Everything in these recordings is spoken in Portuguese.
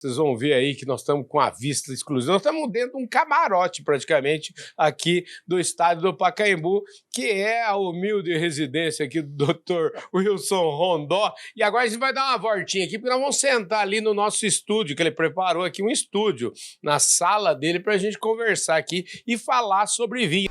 Vocês vão ver aí que nós estamos com a vista exclusiva. Nós estamos dentro de um camarote, praticamente, aqui do estádio do Pacaembu, que é a humilde residência aqui do Dr. Wilson Rondó. E agora a gente vai dar uma voltinha aqui, porque nós vamos sentar ali no nosso estúdio, que ele preparou aqui um estúdio, na sala dele, para a gente conversar aqui e falar sobre vinho.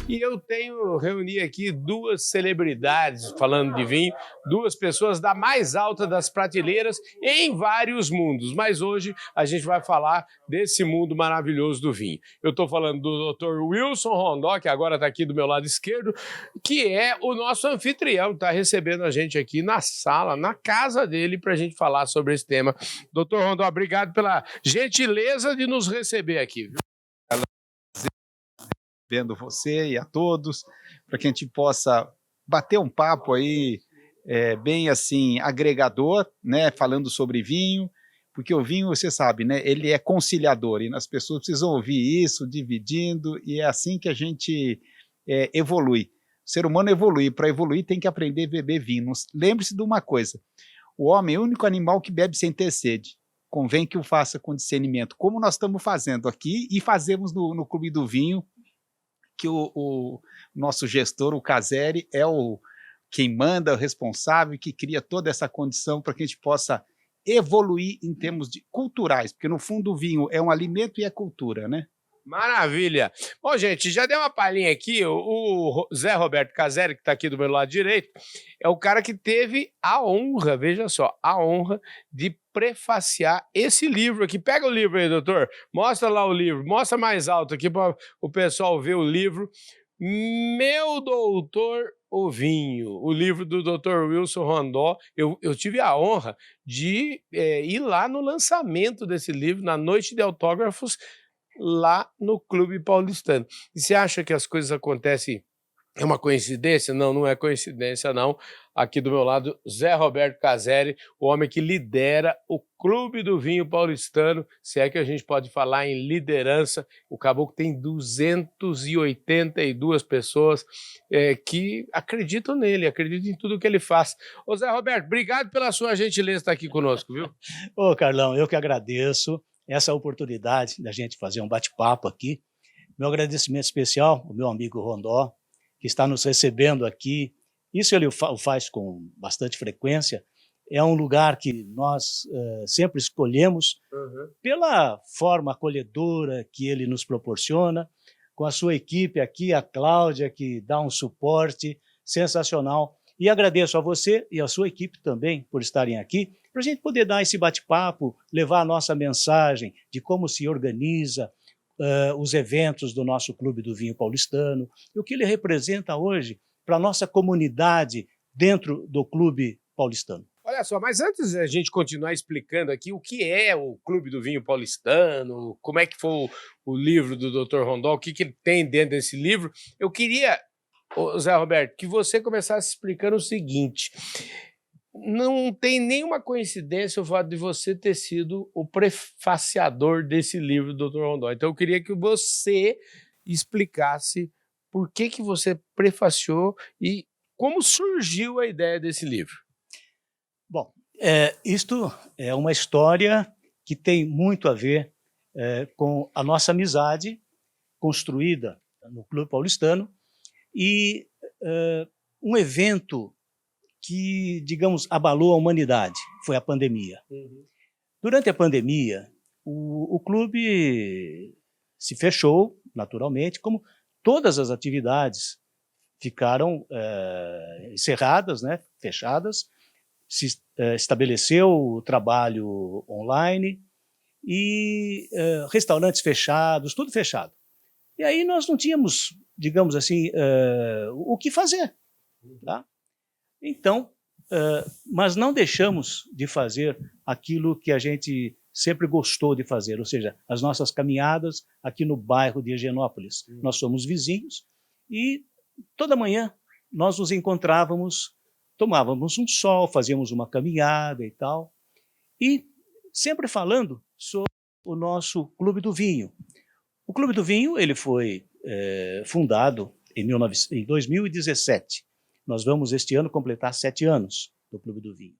E eu reuni aqui duas celebridades falando de vinho, duas pessoas da mais alta das prateleiras em vários mundos. Mas hoje a gente vai falar desse mundo maravilhoso do vinho. Eu estou falando do Dr. Wilson Rondó, que agora está aqui do meu lado esquerdo, que é o nosso anfitrião, está recebendo a gente aqui na sala, na casa dele, para a gente falar sobre esse tema. Dr. Rondó, obrigado pela gentileza de nos receber aqui. Vendo você e a todos, para que a gente possa bater um papo aí bem assim agregador, né, falando sobre vinho, porque o vinho, você sabe, né, ele é conciliador e as pessoas precisam ouvir isso, dividindo, e é assim que a gente evolui. O ser humano evolui, para evoluir tem que aprender a beber vinho. Lembre-se de uma coisa, o homem é o único animal que bebe sem ter sede. Convém que o faça com discernimento, como nós estamos fazendo aqui e fazemos no Clube do Vinho, que o nosso gestor, o Caseri, é quem manda, o responsável, que cria toda essa condição para que a gente possa evoluir em termos culturais, porque no fundo o vinho é um alimento e é cultura, né? Maravilha! Bom, gente, já deu uma palhinha aqui, o Zé Roberto Caseri, que está aqui do meu lado direito, é o cara que teve a honra, veja só, a honra de prefaciar esse livro aqui. Pega o livro aí, doutor, mostra lá o livro, mostra mais alto aqui para o pessoal ver o livro. Meu Doutor o Vinho, o livro do Dr. Wilson Rondó. Eu tive a honra de ir lá no lançamento desse livro, na noite de autógrafos, lá no Clube Paulistano. E você acha que as coisas acontecem, é uma coincidência? Não, não é coincidência não. Aqui do meu lado, Zé Roberto Caseri, o homem que lidera o Clube do Vinho Paulistano, se é que a gente pode falar em liderança. O Caboclo tem 282 pessoas que acreditam nele, acreditam em tudo que ele faz. Ô Zé Roberto, obrigado pela sua gentileza estar aqui conosco, viu? Ô Carlão, eu que agradeço essa oportunidade da gente fazer um bate-papo aqui. Meu agradecimento especial ao meu amigo Rondó, que está nos recebendo aqui. Isso ele faz com bastante frequência. É um lugar que nós sempre escolhemos pela forma acolhedora que ele nos proporciona, com a sua equipe aqui, a Cláudia, que dá um suporte sensacional. E agradeço a você e a sua equipe também por estarem aqui, para a gente poder dar esse bate-papo, levar a nossa mensagem de como se organiza os eventos do nosso Clube do Vinho Paulistano, e o que ele representa hoje para a nossa comunidade dentro do Clube Paulistano. Olha só, mas antes da gente continuar explicando aqui o que é o Clube do Vinho Paulistano, como é que foi o livro do Dr. Rondó, o que ele tem dentro desse livro, eu queria, Zé Roberto, que você começasse explicando o seguinte: não tem nenhuma coincidência o fato de você ter sido o prefaciador desse livro do Dr. Rondó. Então eu queria que você explicasse por que você prefaciou e como surgiu a ideia desse livro. Bom, isto é uma história que tem muito a ver com a nossa amizade construída no Clube Paulistano e um evento que, digamos, abalou a humanidade, foi a pandemia. Durante a pandemia, o clube se fechou, naturalmente, como todas as atividades ficaram encerradas, né, fechadas, se estabeleceu o trabalho online e restaurantes fechados, tudo fechado. E aí nós não tínhamos, digamos assim, o que fazer, tá? Então, mas não deixamos de fazer aquilo que a gente sempre gostou de fazer, ou seja, as nossas caminhadas aqui no bairro de Higienópolis. Nós somos vizinhos e toda manhã nós nos encontrávamos tomávamos um sol, fazíamos uma caminhada e tal, e sempre falando sobre o nosso Clube do Vinho. O Clube do Vinho ele foi fundado em 2017. Nós vamos este ano completar 7 anos do Clube do Vinho.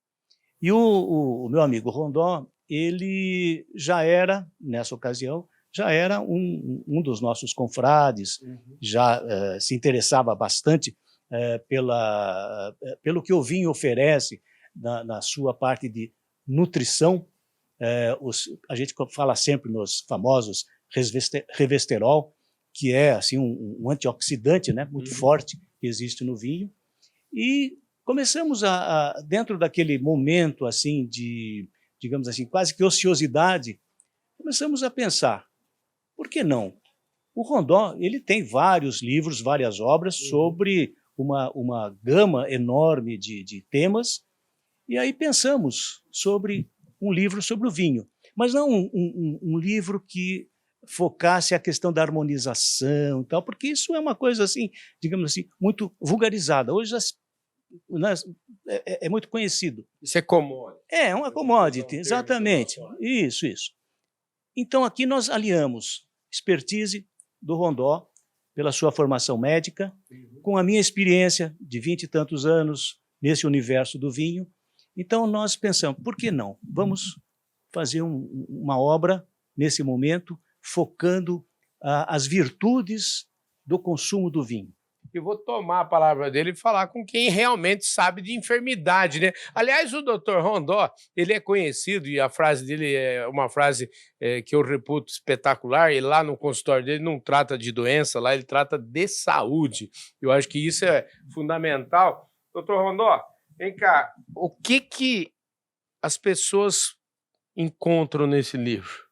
E o meu amigo Rondó, ele já era, nessa ocasião, já era um dos nossos confrades, já se interessava bastante pelo que o vinho oferece na sua parte de nutrição. A gente fala sempre nos famosos resveratrol, que é assim, um antioxidante, né, muito forte que existe no vinho. E começamos dentro daquele momento assim de, digamos assim, quase que ociosidade, começamos a pensar, por que não? O Rondó, ele tem vários livros, várias obras sobre uma gama enorme de temas, e aí pensamos sobre um livro sobre o vinho, mas não um livro que focasse a questão da harmonização e tal, porque isso é uma coisa assim, digamos assim, muito vulgarizada. Hoje é muito conhecido. Isso é commodity. É uma commodity, exatamente. Isso. Então aqui nós aliamos expertise do Rondó, pela sua formação médica, com a minha experiência de 20 e tantos anos nesse universo do vinho. Então nós pensamos, por que não? Vamos fazer uma obra nesse momento, focando as virtudes do consumo do vinho. Eu vou tomar a palavra dele e falar com quem realmente sabe de enfermidade, né? Aliás, o Dr. Rondó, ele é conhecido, e a frase dele é uma frase que eu reputo espetacular, e lá no consultório dele não trata de doença, lá ele trata de saúde. Eu acho que isso é fundamental. Dr. Rondó, vem cá, o que as pessoas encontram nesse livro?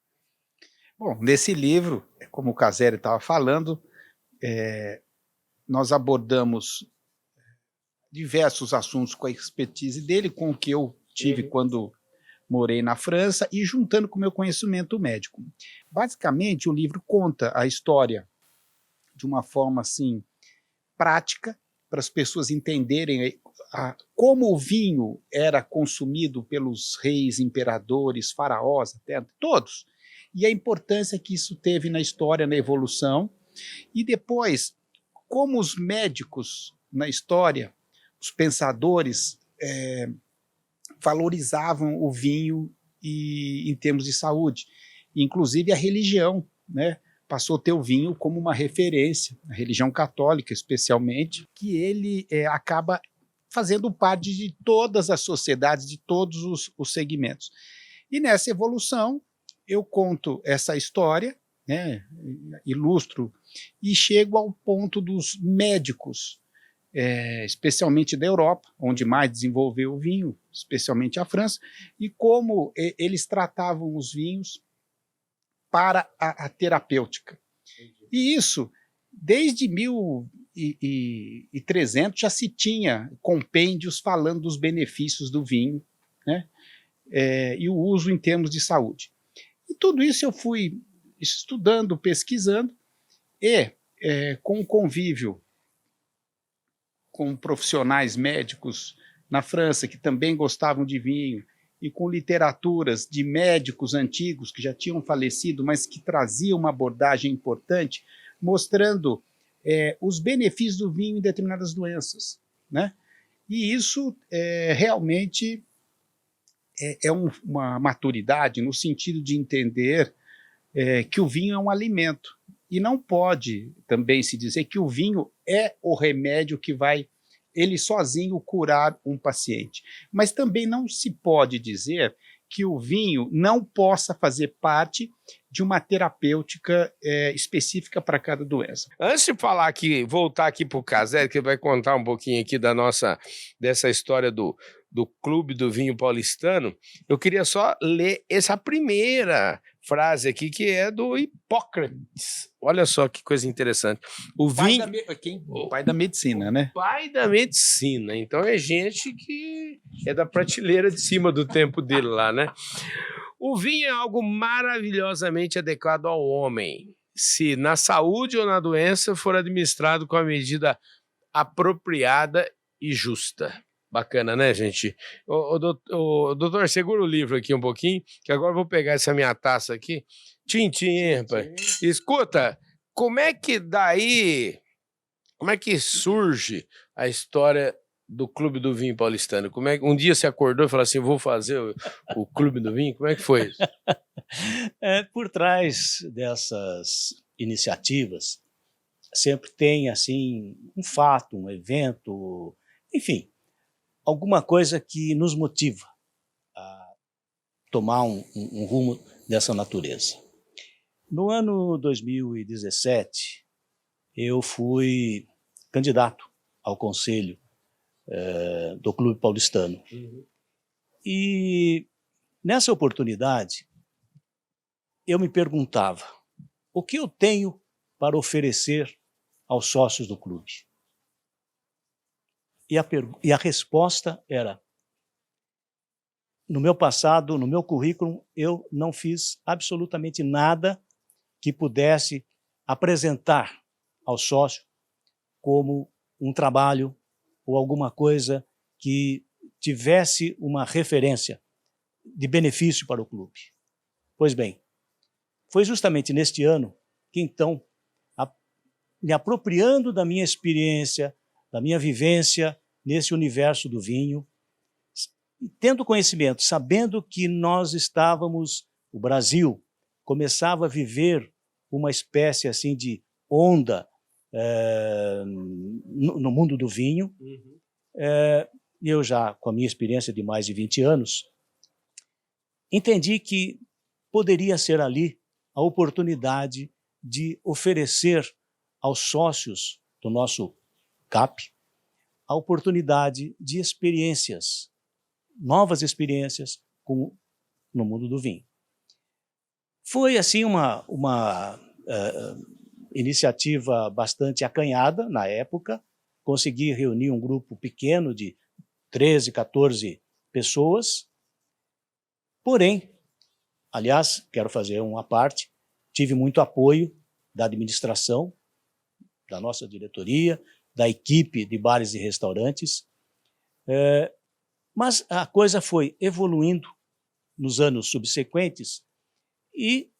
Bom, nesse livro, como o Caseri estava falando, nós abordamos diversos assuntos com a expertise dele, com o que eu tive quando morei na França e juntando com o meu conhecimento médico. Basicamente, o livro conta a história de uma forma assim prática, para as pessoas entenderem como o vinho era consumido pelos reis, imperadores, faraós, até todos, e a importância que isso teve na história, na evolução, e depois como os médicos na história, os pensadores, valorizavam o vinho em termos de saúde. Inclusive a religião, né, passou a ter o vinho como uma referência, a religião católica especialmente, que ele acaba fazendo parte de todas as sociedades, de todos os segmentos. E nessa evolução, eu conto essa história, né, ilustro, e chego ao ponto dos médicos, especialmente da Europa, onde mais desenvolveu o vinho, especialmente a França, e como eles tratavam os vinhos para a terapêutica. E isso, desde 1300, já se tinha compêndios falando dos benefícios do vinho, né, e o uso em termos de saúde. E tudo isso eu fui estudando, pesquisando, e com convívio com profissionais médicos na França, que também gostavam de vinho, e com literaturas de médicos antigos que já tinham falecido, mas que traziam uma abordagem importante, mostrando os benefícios do vinho em determinadas doenças, né? E isso realmente é uma maturidade no sentido de entender que o vinho é um alimento. E não pode também se dizer que o vinho é o remédio que vai, ele sozinho, curar um paciente. Mas também não se pode dizer que o vinho não possa fazer parte de uma terapêutica específica para cada doença. Antes de falar aqui, voltar aqui para o Caseri, que vai contar um pouquinho aqui dessa história do Clube do Vinho Paulistano, eu queria só ler essa primeira frase aqui, que é do Hipócrates. Olha só que coisa interessante. O pai da medicina, né? Pai da medicina. Então é gente que é da prateleira de cima do tempo dele lá, né? O vinho é algo maravilhosamente adequado ao homem, se na saúde ou na doença for administrado com a medida apropriada e justa. Bacana, né, gente? Doutor, segura o livro aqui um pouquinho, que agora eu vou pegar essa minha taça aqui. Tintim, hein, rapaz? Escuta, como é que surge a história do Clube do Vinho Paulistano? Um dia você acordou e falou assim, vou fazer o Clube do Vinho? Como é que foi isso? Por trás dessas iniciativas, sempre tem assim um fato, um evento, enfim, alguma coisa que nos motiva a tomar um rumo dessa natureza. No ano 2017, eu fui candidato ao conselho do Clube Paulistano. E nessa oportunidade, eu me perguntava, o que eu tenho para oferecer aos sócios do clube? E a resposta era, no meu passado, no meu currículo, eu não fiz absolutamente nada que pudesse apresentar ao sócio como um trabalho ou alguma coisa que tivesse uma referência de benefício para o clube. Pois bem, foi justamente neste ano que, então, me apropriando da minha experiência, da minha vivência nesse universo do vinho, tendo conhecimento, sabendo que nós estávamos, o Brasil começava a viver uma espécie assim de onda no mundo do vinho, e eu já, com a minha experiência de mais de 20 anos, entendi que poderia ser ali a oportunidade de oferecer aos sócios do nosso CAP a oportunidade de experiências, novas experiências no mundo do vinho. Foi assim uma iniciativa bastante acanhada na época, consegui reunir um grupo pequeno de 13, 14 pessoas, porém, aliás, quero fazer uma parte, tive muito apoio da administração, da nossa diretoria, da equipe de bares e restaurantes, mas a coisa foi evoluindo nos anos subsequentes e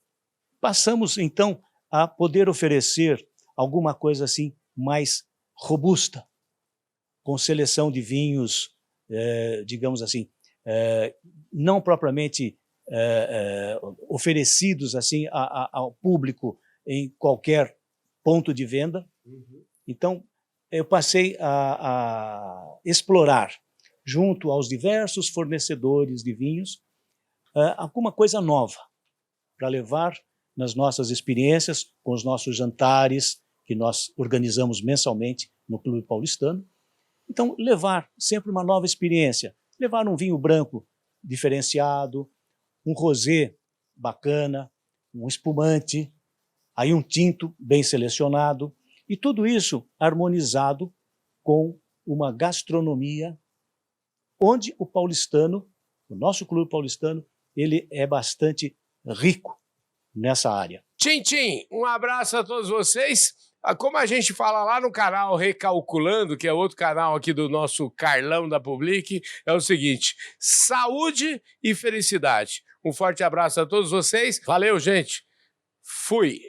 passamos, então, a poder oferecer alguma coisa assim mais robusta, com seleção de vinhos, digamos assim, não propriamente oferecidos assim ao público em qualquer ponto de venda. Então, eu passei a explorar, junto aos diversos fornecedores de vinhos, alguma coisa nova para levar nas nossas experiências, com os nossos jantares, que nós organizamos mensalmente no Clube Paulistano. Então, levar sempre uma nova experiência, levar um vinho branco diferenciado, um rosé bacana, um espumante, aí um tinto bem selecionado, e tudo isso harmonizado com uma gastronomia onde o paulistano, o nosso Clube Paulistano, ele é bastante rico nessa área. Tintim, um abraço a todos vocês. Como a gente fala lá no canal Recalculando, que é outro canal aqui do nosso Carlão da Public, é o seguinte: saúde e felicidade. Um forte abraço a todos vocês. Valeu, gente. Fui.